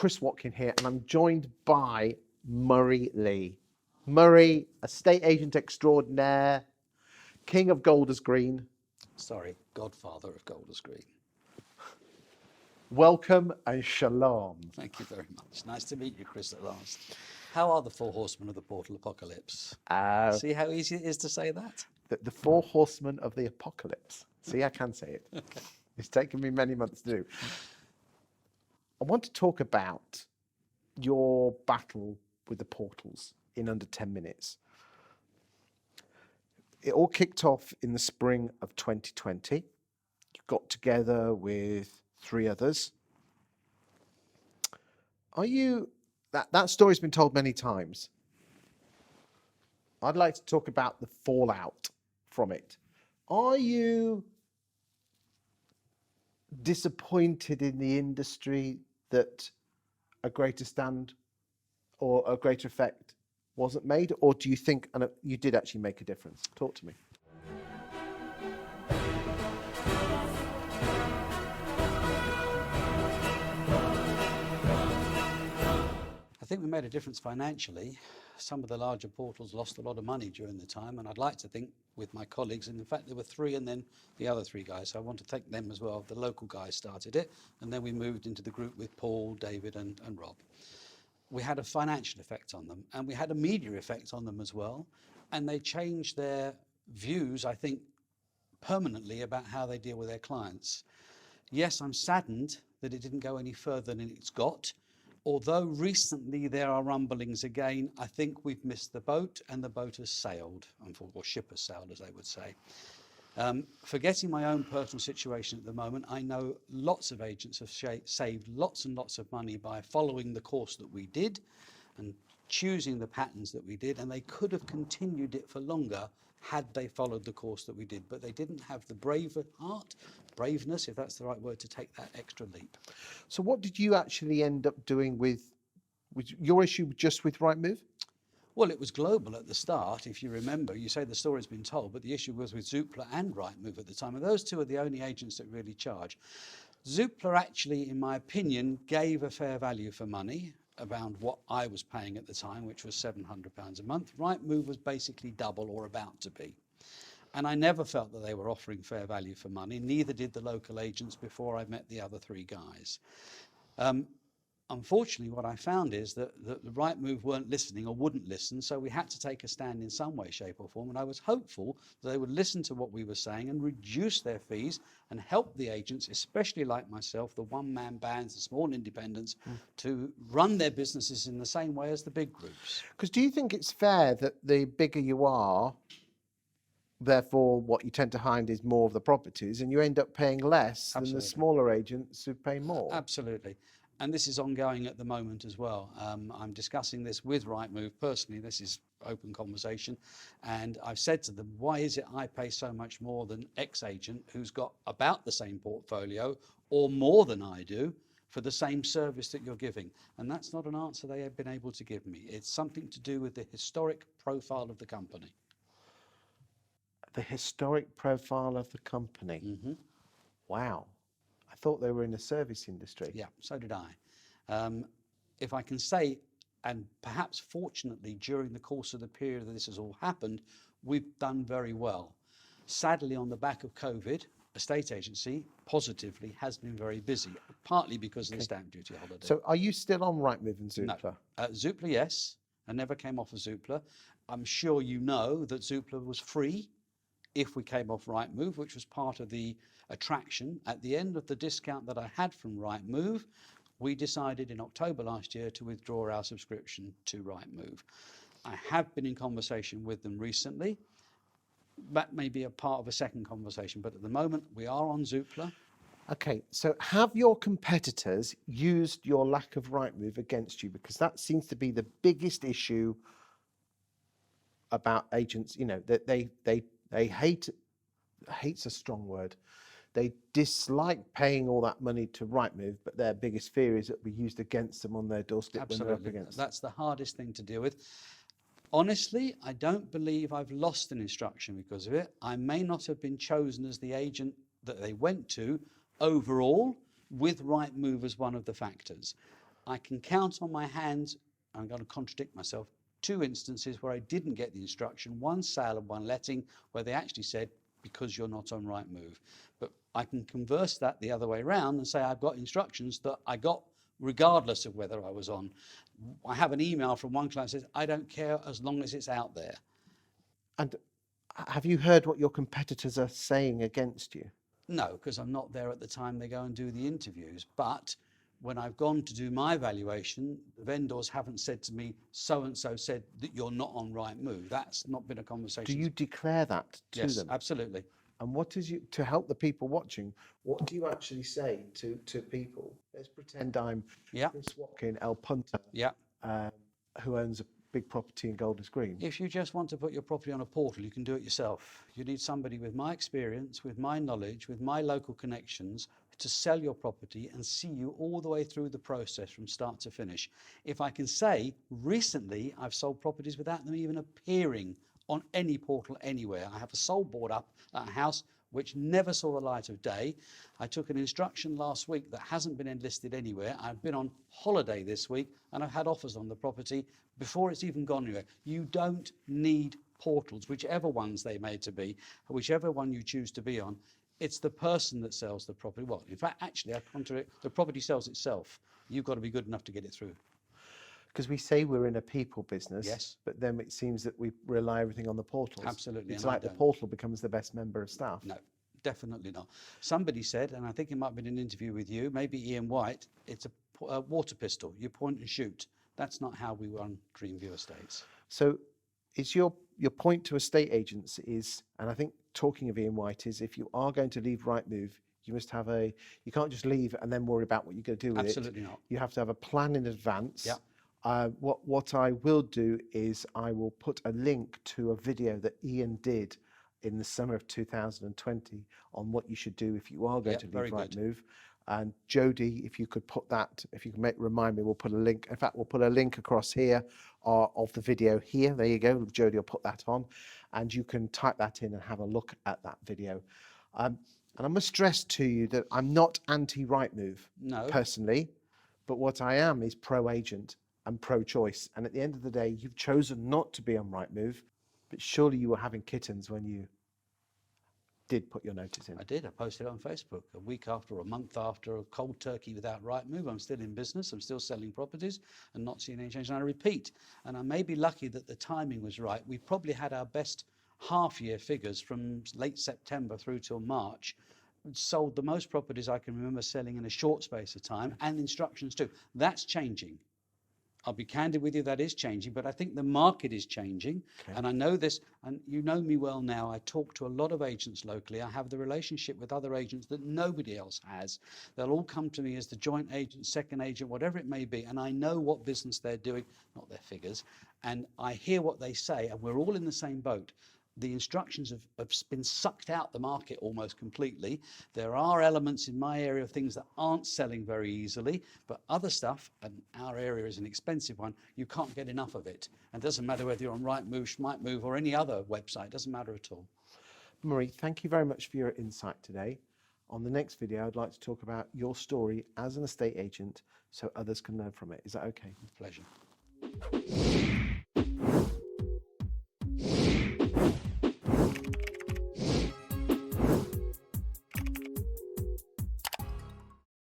Chris Watkin here, and I'm joined by Murray Lee. Murray, estate agent extraordinaire, king of Golders Green. Sorry, godfather of Golders Green. Welcome and shalom. Thank you very much. Nice to meet you, Chris, at last. How are the Four Horsemen of the Portal Apocalypse? See how easy it is to say that? The Four Horsemen of the Apocalypse. See, I can say it. It's taken me many months to do. I want to talk about your battle with the portals in under 10 minutes. It all kicked off in the spring of 2020. You got together with 3 others. Are you, that story's been told many times. I'd like to talk about the fallout from it. Are you disappointed in the industry that a greater stand or a greater effect wasn't made, or do you think you did actually make a difference? Talk to me. I think we made a difference financially. Some of the larger portals lost a lot of money during the time, and I'd like to think with my colleagues, and in fact there were 3 and then the other 3 guys, so I want to thank them as well. The local guys started it, and then we moved into the group with Paul, David and Rob. We had a financial effect on them, and we had a media effect on them as well, and they changed their views, I think, permanently about how they deal with their clients. Yes, I'm saddened that it didn't go any further than it's got. Although recently there are rumblings again, I think we've missed the boat, and the boat has sailed, or ship has sailed, as they would say. Forgetting my own personal situation at the moment, I know lots of agents have saved lots and lots of money by following the course that we did and choosing the patterns that we did, and they could have continued it for longer had they followed the course that we did, but they didn't have the braveness, if that's the right word, to take that extra leap. So what did you actually end up doing with your issue just with Rightmove? Well, it was global at the start, if you remember. You say the story's been told, but the issue was with Zoopla and Rightmove at the time, and those 2 are the only agents that really charge. Zoopla actually, in my opinion, gave a fair value for money, around what I was paying at the time, which was £700 a month. Rightmove was basically double or about to be. And I never felt that they were offering fair value for money, neither did the local agents before I met the other 3 guys. Unfortunately, what I found is that the Rightmove weren't listening or wouldn't listen, so we had to take a stand in some way, shape or form, and I was hopeful that they would listen to what we were saying and reduce their fees and help the agents, especially like myself, the one-man bands, the small independents, to run their businesses in the same way as the big groups. Because do you think it's fair that the bigger you are, therefore what you tend to find is more of the properties, and you end up paying less than the smaller agents who pay more? Absolutely. And this is ongoing at the moment as well. I'm discussing this with Rightmove personally. This is open conversation. And I've said to them, why is it I pay so much more than X agent who's got about the same portfolio or more than I do for the same service that you're giving? And that's not an answer they have been able to give me. It's something to do with the historic profile of the company. The historic profile of the company? Mm-hmm. Wow. I thought they were in the service industry. Yeah, so did I. If I can say, and perhaps fortunately during the course of the period that this has all happened, we've done very well. Sadly, on the back of COVID, estate agency positively has been very busy, partly because of the stamp duty holiday. So are you still on Rightmove and Zoopla? No. Zoopla, yes. I never came off of Zoopla. I'm sure you know that Zoopla was free if we came off Rightmove, which was part of the attraction. At the end of the discount that I had from Rightmove, we decided in October last year to withdraw our subscription to Rightmove. I have been in conversation with them recently. That may be a part of a second conversation, but at the moment we are on Zoopla. Okay, so have your competitors used your lack of Rightmove against you? Because that seems to be the biggest issue about agents, you know, that they hate's a strong word. They dislike paying all that money to Rightmove, but their biggest fear is that we used against them on their doorstep. Absolutely. When they're up against. That's the hardest thing to deal with. Honestly, I don't believe I've lost an instruction because of it. I may not have been chosen as the agent that they went to overall, with Rightmove as one of the factors. I can count on my hands, I'm going to contradict myself, 2 instances where I didn't get the instruction, one sale and one letting, where they actually said, because you're not on Rightmove. But I can converse that the other way around and say I've got instructions that I got regardless of whether I was on. I have an email from one client that says, I don't care as long as it's out there. And have you heard what your competitors are saying against you? No, because I'm not there at the time they go and do the interviews. But when I've gone to do my valuation, the vendors haven't said to me, so-and-so said that you're not on Rightmove. That's not been a conversation. Do you declare that to Yes, them? absolutely. And what is you, to help the people watching, what do you actually say to people? Let's pretend I'm Chris Watkin, El Punter, who owns a big property in Golders Green. If you just want to put your property on a portal, you can do it yourself. You need somebody with my experience, with my knowledge, with my local connections to sell your property and see you all the way through the process from start to finish. If I can say, recently I've sold properties without them even appearing on any portal anywhere. I have a sold board up at a house which never saw the light of day. I took an instruction last week that hasn't been enlisted anywhere. I've been on holiday this week and I've had offers on the property before it's even gone anywhere. You don't need portals, whichever ones they may to be, whichever one you choose to be on. It's the person that sells the property. Well, in fact, actually, I contradict, the property sells itself. You've got to be good enough to get it through. Because we say we're in a people business, yes, but then it seems that we rely everything on the portals. Absolutely. It's like the portal becomes the best member of staff. No, definitely not. Somebody said, and I think it might have been an interview with you, maybe Ian White, it's a water pistol. You point and shoot. That's not how we run Dreamview Estates. So is your point to estate agents is, and I think talking of Ian White is, if you are going to leave Rightmove, you must have you can't just leave and then worry about what you're going to do with Absolutely not. You have to have a plan in advance. Yeah. What I will do is I will put a link to a video that Ian did in the summer of 2020 on what you should do if you are going to leave Rightmove. And Jodie, if you could put that, if you can remind me, we'll put a link. In fact, we'll put a link across here of the video here. There you go. Jodie will put that on, and you can type that in and have a look at that video. And I must stress to you that I'm not anti-Rightmove personally, but what I am is pro-agent and pro-choice. And at the end of the day, you've chosen not to be on Rightmove, but surely you were having kittens when you did put your notice in. I did. I posted it on Facebook a week after or a month after a cold turkey without Rightmove. I'm still in business. I'm still selling properties and not seeing any change. And I repeat, and I may be lucky that the timing was right. We probably had our best half-year figures from late September through till March. Sold the most properties I can remember selling in a short space of time, and instructions too. That's changing. I'll be candid with you, that is changing, but I think the market is changing. And I know this, and you know me well now. I talk to a lot of agents locally. I have the relationship with other agents that nobody else has. They'll all come to me as the joint agent, second agent, whatever it may be, and I know what business they're doing, not their figures, and I hear what they say, and we're all in the same boat. The instructions have been sucked out the market almost completely. There are elements in my area of things that aren't selling very easily, but other stuff, and our area is an expensive one, you can't get enough of it. And it doesn't matter whether you're on Rightmove, Schmightmove, or any other website, it doesn't matter at all. Marie, thank you very much for your insight today. On the next video, I'd like to talk about your story as an estate agent so others can learn from it. Is that okay? Pleasure.